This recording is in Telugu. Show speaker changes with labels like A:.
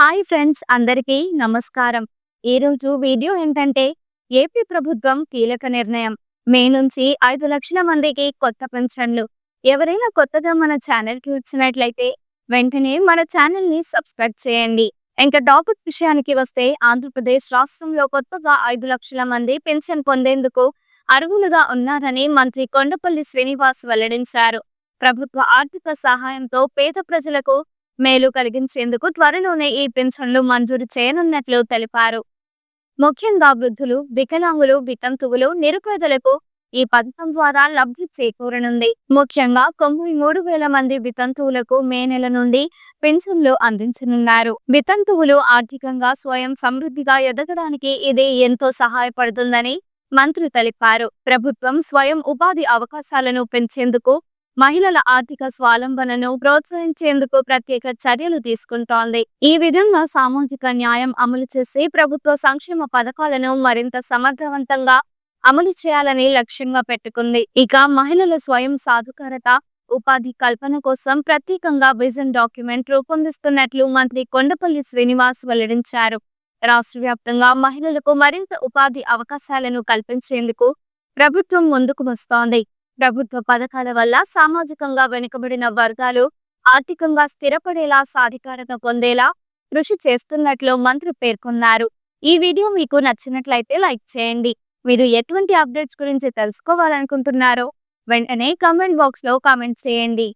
A: హాయ్ ఫ్రెండ్స్, అందరికీ నమస్కారం. ఈరోజు వీడియో ఏంటంటే, ఏపీ ప్రభుత్వం కీలక నిర్ణయం. మే నుంచి 5,00,000 మందికి కొత్త పెన్షన్లు. ఎవరైనా కొత్తగా మన ఛానల్‌కి వచ్చినట్లయితే వెంటనే మన ఛానల్‌ని సబ్స్క్రైబ్ చేయండి. ఇంకా టాపిక్ విషయానికి వస్తే, ఆంధ్రప్రదేశ్ రాష్ట్రంలో కొత్తగా 5,00,000 మంది పెన్షన్ పొందేందుకు అర్హులుగా ఉన్నారని మంత్రి కొండపల్లి శ్రీనివాస్ వెల్లడించారు. ప్రభుత్వ ఆర్థిక సహాయంతో పేద ప్రజలకు మేలు కలిగించేందుకు త్వరలోనే ఈ పింఛన్లు మంజూరు చేయనున్నట్లు తెలిపారు. ముఖ్యంగా వృద్ధులు, వికలాంగులు, వితంతువులు, నిరుపేదలకు ఈ పథకం ద్వారా లబ్ధి చేకూరనుంది. ముఖ్యంగా 93,000 మంది వితంతువులకు మే నెల నుండి పింఛన్లు అందించనున్నారు. వితంతువులు ఆర్థికంగా స్వయం సమృద్ధిగా ఎదగడానికి ఇది ఎంతో సహాయపడుతుందని మంత్రి తెలిపారు. ప్రభుత్వం స్వయం ఉపాధి అవకాశాలను పెంచేందుకు, మహిళల ఆర్థిక స్వావలంబనను ప్రోత్సహించేందుకు ప్రత్యేక చర్యలు తీసుకుంటోంది. ఈ విధంగా సామాజిక న్యాయం అమలు చేసి ప్రభుత్వ సంక్షేమ పథకాలను మరింత సమర్థవంతంగా అమలు చేయాలని లక్ష్యంగా పెట్టుకుంది. ఇక మహిళల స్వయం సాధికారత, ఉపాధి కల్పన కోసం ప్రత్యేకంగా విజన్ డాక్యుమెంట్ రూపొందిస్తున్నట్లు మంత్రి కొండపల్లి శ్రీనివాస్ వెల్లడించారు. రాష్ట్ర వ్యాప్తంగా మహిళలకు మరింత ఉపాధి అవకాశాలను కల్పించేందుకు ప్రభుత్వం ముందుకు వస్తోంది. ప్రభుత్వ పథకాల వల్ల సామాజికంగా వెనుకబడిన వర్గాలు ఆర్థికంగా స్థిరపడేలా, సాధికారత పొందేలా కృషి చేస్తున్నట్లు మంత్రి పేర్కొన్నారు. ఈ వీడియో మీకు నచ్చినట్లయితే లైక్ చేయండి. మీరు ఎటువంటి అప్డేట్స్ గురించి తెలుసుకోవాలనుకుంటున్నారో వెంటనే కామెంట్ బాక్స్లో కామెంట్ చేయండి.